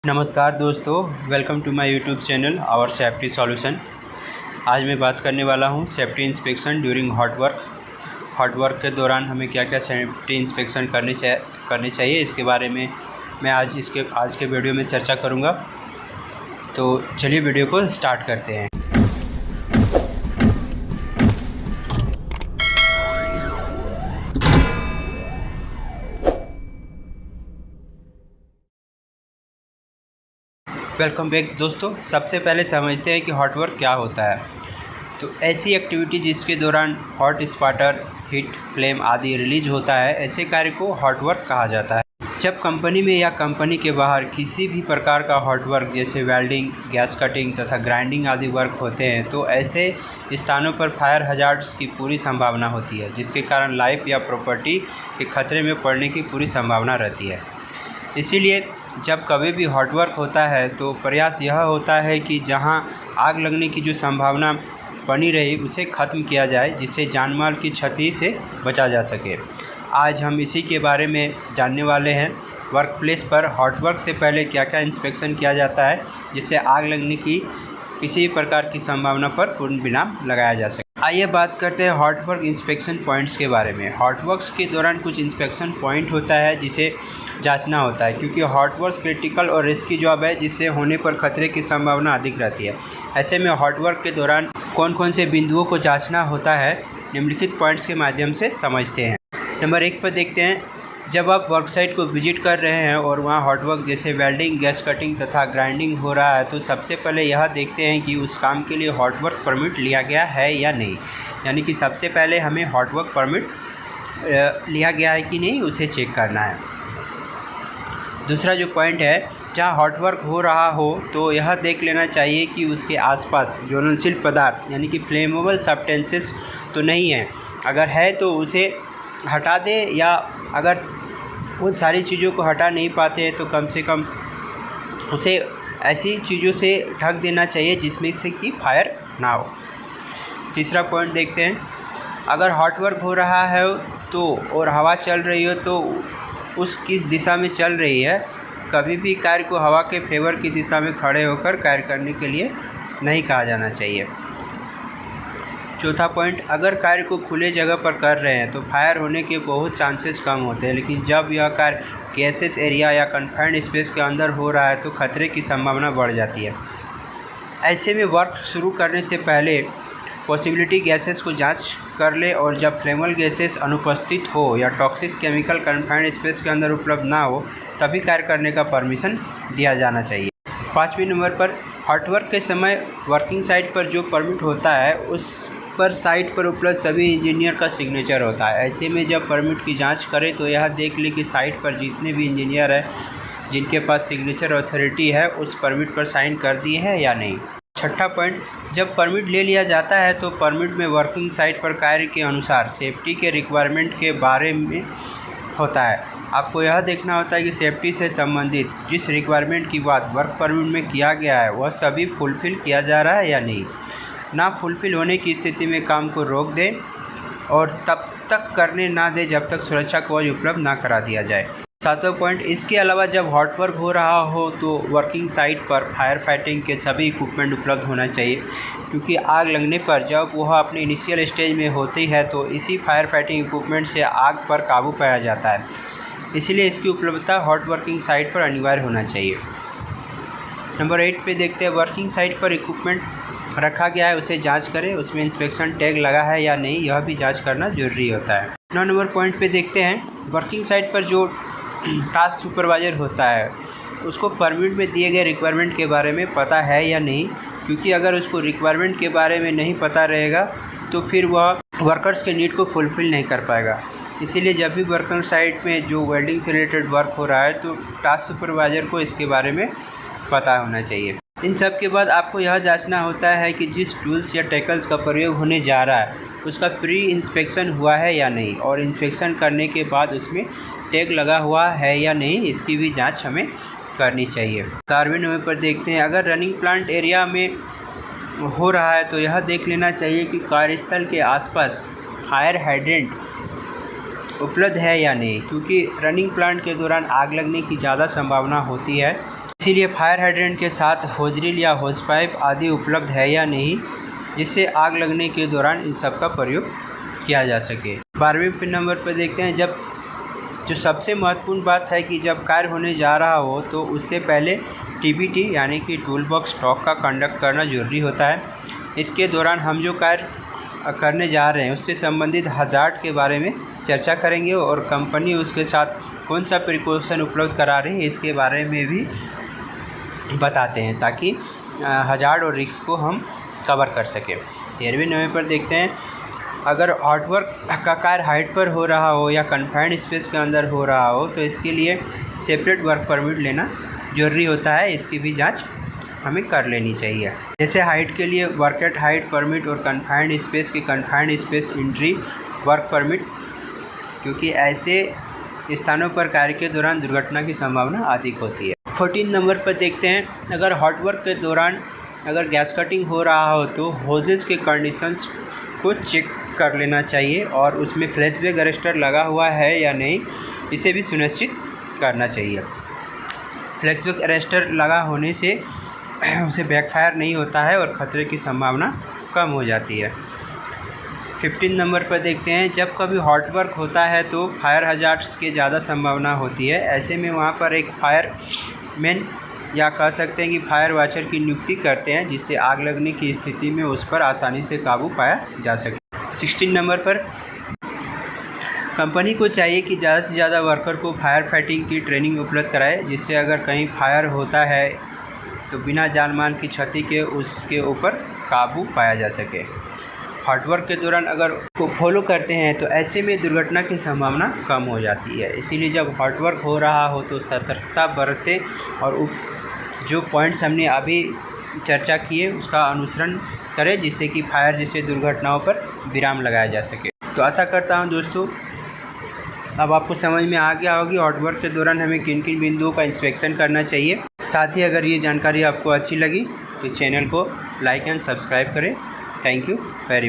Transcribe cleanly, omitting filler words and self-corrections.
नमस्कार दोस्तों, welcome to my YouTube channel our safety solution. आज मैं बात करने वाला हूं safety inspection during hot work. Hot work के दौरान हमें क्या क्या सेफ्टी इंस्पेक्शन करनी चाहिए, इसके बारे में मैं आज के वीडियो में चर्चा करूंगा। तो चलिए वीडियो को स्टार्ट करते हैं। वेलकम बैक दोस्तों। सबसे पहले समझते हैं कि हॉट वर्क क्या होता है। तो ऐसी एक्टिविटी जिसके दौरान हॉट स्पाटर, हीट, फ्लेम आदि रिलीज होता है, ऐसे कार्य को हॉट वर्क कहा जाता है। जब कंपनी में या कंपनी के बाहर किसी भी प्रकार का हॉट वर्क जैसे वेल्डिंग, गैस कटिंग तथा ग्राइंडिंग आदि वर्क होते हैं, तो ऐसे स्थानों पर फायर हजार्ड्स की पूरी संभावना होती है, जिसके कारण लाइफ या प्रॉपर्टी के खतरे में पड़ने की पूरी संभावना रहती है। इसीलिए जब कभी भी हॉट वर्क होता है तो प्रयास यह होता है कि जहां आग लगने की जो संभावना बनी रही उसे ख़त्म किया जाए, जिससे जानमाल की क्षति से बचा जा सके। आज हम इसी के बारे में जानने वाले हैं। वर्क प्लेस पर हॉट वर्क से पहले क्या क्या इंस्पेक्शन किया जाता है, जिससे आग लगने की किसी प्रकार की संभावना पर पूर्ण विराम लगाया जा सके। आइए बात करते हैं हॉट वर्क इंस्पेक्शन पॉइंट्स के बारे में। हॉट वर्क्स के दौरान कुछ इंस्पेक्शन पॉइंट होता है जिसे जांचना होता है, क्योंकि हॉट वर्क क्रिटिकल और रिस्की जॉब है, जिससे होने पर खतरे की संभावना अधिक रहती है। ऐसे में हॉट वर्क के दौरान कौन कौन से बिंदुओं को जांचना होता है, निम्नलिखित पॉइंट्स के माध्यम से समझते हैं। नंबर 1 पर देखते हैं, जब आप वर्क साइट को विजिट कर रहे हैं और वहां हॉट वर्क जैसे वेल्डिंग, गैस कटिंग तथा ग्राइंडिंग हो रहा है, तो सबसे पहले यह देखते हैं कि उस काम के लिए हॉट वर्क परमिट लिया गया है या नहीं। यानी कि सबसे पहले हमें हॉट वर्क परमिट लिया गया है कि नहीं, उसे चेक करना है। दूसरा जो पॉइंट है, जहाँ हॉट वर्क हो रहा हो तो यह देख लेना चाहिए कि उसके आसपास ज्वलनशील पदार्थ यानी कि फ्लेमेबल सब्सटेंसेस तो नहीं है। अगर है तो उसे हटा दें, या अगर उन सारी चीज़ों को हटा नहीं पाते हैं तो कम से कम उसे ऐसी चीज़ों से ढक देना चाहिए जिसमें से कि फायर ना हो। तीसरा पॉइंट देखते हैं, अगर हॉट वर्क हो रहा है तो और हवा चल रही हो तो उस किस दिशा में चल रही है। कभी भी कार्य को हवा के फेवर की दिशा में खड़े होकर कार्य करने के लिए नहीं कहा जाना चाहिए। चौथा पॉइंट, अगर कार्य को खुले जगह पर कर रहे हैं तो फायर होने के बहुत चांसेस कम होते हैं, लेकिन जब यह कार्य गैसेस एरिया या कन्फाइंड स्पेस के अंदर हो रहा है तो खतरे की संभावना बढ़ जाती है। ऐसे में वर्क शुरू करने से पहले पॉसिबिलिटी गैसेस को जांच कर ले, और जब फ्लेमेबल गैसेस अनुपस्थित हो या टॉक्सिक केमिकल कन्फाइंड स्पेस के अंदर उपलब्ध ना हो, तभी कार्य करने का परमिशन दिया जाना चाहिए। 5वें नंबर पर, हॉट वर्क के समय वर्किंग साइट पर जो परमिट होता है उस पर साइट पर उपलब्ध सभी इंजीनियर का सिग्नेचर होता है। ऐसे में जब परमिट की जांच करें तो यह देख ले कि साइट पर जितने भी इंजीनियर हैं जिनके पास सिग्नेचर अथॉरिटी है उस परमिट पर साइन कर दिए हैं या नहीं। छठा पॉइंट, जब परमिट ले लिया जाता है तो परमिट में वर्किंग साइट पर कार्य के अनुसार सेफ्टी के रिक्वायरमेंट के बारे में होता है। आपको यह देखना होता है कि सेफ्टी से संबंधित जिस रिक्वायरमेंट की बात वर्क परमिट में किया गया है वह सभी फुलफ़िल किया जा रहा है या नहीं। ना फुलफ़िल होने की स्थिति में काम को रोक दें और तब तक करने ना दें जब तक सुरक्षा कवच उपलब्ध ना करा दिया जाए। 7वां पॉइंट, इसके अलावा जब हॉट वर्क हो रहा हो तो वर्किंग साइट पर फायर फाइटिंग के सभी इक्विपमेंट उपलब्ध होना चाहिए, क्योंकि आग लगने पर जब वह अपने इनिशियल स्टेज में होती है तो इसी फायर फाइटिंग इक्विपमेंट से आग पर काबू पाया जाता है। इसलिए इसकी उपलब्धता हॉट वर्किंग साइट पर अनिवार्य होना चाहिए। नंबर 8 पे देखते हैं, वर्किंग साइट पर इक्विपमेंट रखा गया है उसे जांच करें, उसमें इंस्पेक्शन टैग लगा है या नहीं, यह भी जांच करना जरूरी होता है। 9 नंबर पॉइंट पे देखते हैं, वर्किंग साइट पर जो टास्क सुपरवाइज़र होता है उसको परमिट में दिए गए रिक्वायरमेंट के बारे में पता है या नहीं, क्योंकि अगर उसको रिक्वायरमेंट के बारे में नहीं पता रहेगा तो फिर वह वर्कर्स के नीड को फुलफ़िल नहीं कर पाएगा। इसीलिए जब भी वर्कर साइट में जो वेल्डिंग से रिलेटेड वर्क हो रहा है तो टास्क सुपरवाइज़र को इसके बारे में पता होना चाहिए। इन सब के बाद आपको यह जांचना होता है कि जिस टूल्स या टैकल्स का प्रयोग होने जा रहा है उसका प्री इंस्पेक्शन हुआ है या नहीं, और इंस्पेक्शन करने के बाद उसमें टैग लगा हुआ है या नहीं, इसकी भी जांच हमें करनी चाहिए। 11वें नंबर पर देखते हैं, अगर रनिंग प्लांट एरिया में हो रहा है तो यह देख लेना चाहिए कि कार्यस्थल के आसपास फायर हाइड्रेंट उपलब्ध है या नहीं, क्योंकि रनिंग प्लांट के दौरान आग लगने की ज़्यादा संभावना होती है। इसीलिए फायर हाइड्रेंट के साथ होजरील या होज पाइप आदि उपलब्ध है या नहीं, जिससे आग लगने के दौरान इन सब का प्रयोग किया जा सके। 12वें नंबर पर देखते हैं, जब जो सबसे महत्वपूर्ण बात है कि जब कार्य होने जा रहा हो तो उससे पहले TBT यानी कि टूल बॉक्स टॉक का कंडक्ट करना जरूरी होता है। इसके दौरान हम जो कार्य करने जा रहे हैं उससे संबंधित हजार्ड के बारे में चर्चा करेंगे और कंपनी उसके साथ कौन सा प्रिकॉशन उपलब्ध करा रही है इसके बारे में भी बताते हैं, ताकि हजार्ड और रिस्क को हम कवर कर सकें। 13वें नंबर पर देखते हैं, अगर आर्टवर्क का कार्य हाइट पर हो रहा हो या कन्फाइंड स्पेस के अंदर हो रहा हो तो इसके लिए सेपरेट वर्क परमिट लेना जरूरी होता है। इसकी भी जांच हमें कर लेनी चाहिए। जैसे हाइट के लिए वर्क एट हाइट परमिट और कन्फाइंड स्पेस की confined space entry work permit, क्योंकि ऐसे स्थानों पर कार्य के दौरान दुर्घटना की संभावना अधिक होती है। 14 नंबर पर देखते हैं, अगर हॉटवर्क के दौरान अगर गैस कटिंग हो रहा हो तो होजेस के कंडीशंस को चेक कर लेना चाहिए और उसमें फ्लैशबैक अरेस्टर लगा हुआ है या नहीं, इसे भी सुनिश्चित करना चाहिए। फ्लैशबैक अरेस्टर लगा होने से उसे बैकफायर नहीं होता है और ख़तरे की संभावना कम हो जाती है। 15 नंबर पर देखते हैं, जब कभी हॉट वर्क होता है तो फायर हजार्ड्स की ज़्यादा संभावना होती है। ऐसे में वहाँ पर एक फायरमैन या कह सकते हैं कि फायर वॉचर की नियुक्ति करते हैं, जिससे आग लगने की स्थिति में उस पर आसानी से काबू पाया जा सके। 16 नंबर पर कंपनी को चाहिए कि ज़्यादा से ज़्यादा वर्कर को फायर फाइटिंग की ट्रेनिंग उपलब्ध कराए, जिससे अगर कहीं फायर होता है तो बिना जान माल की क्षति के उसके ऊपर काबू पाया जा सके। हॉटवर्क के दौरान अगर को फॉलो करते हैं तो ऐसे में दुर्घटना की संभावना कम हो जाती है। इसीलिए जब हॉटवर्क हो रहा हो तो सतर्कता बरतें और जो पॉइंट्स हमने अभी चर्चा किए उसका अनुसरण करें, जिससे कि फायर जैसे दुर्घटनाओं पर विराम लगाया जा सके। तो आशा करता हूं दोस्तों अब आपको समझ में आ गया होगी हॉटवर्क के दौरान हमें किन किन बिंदुओं का इंस्पेक्शन करना चाहिए। साथ ही अगर ये जानकारी आपको अच्छी लगी तो चैनल को लाइक एंड सब्सक्राइब करें। Thank you very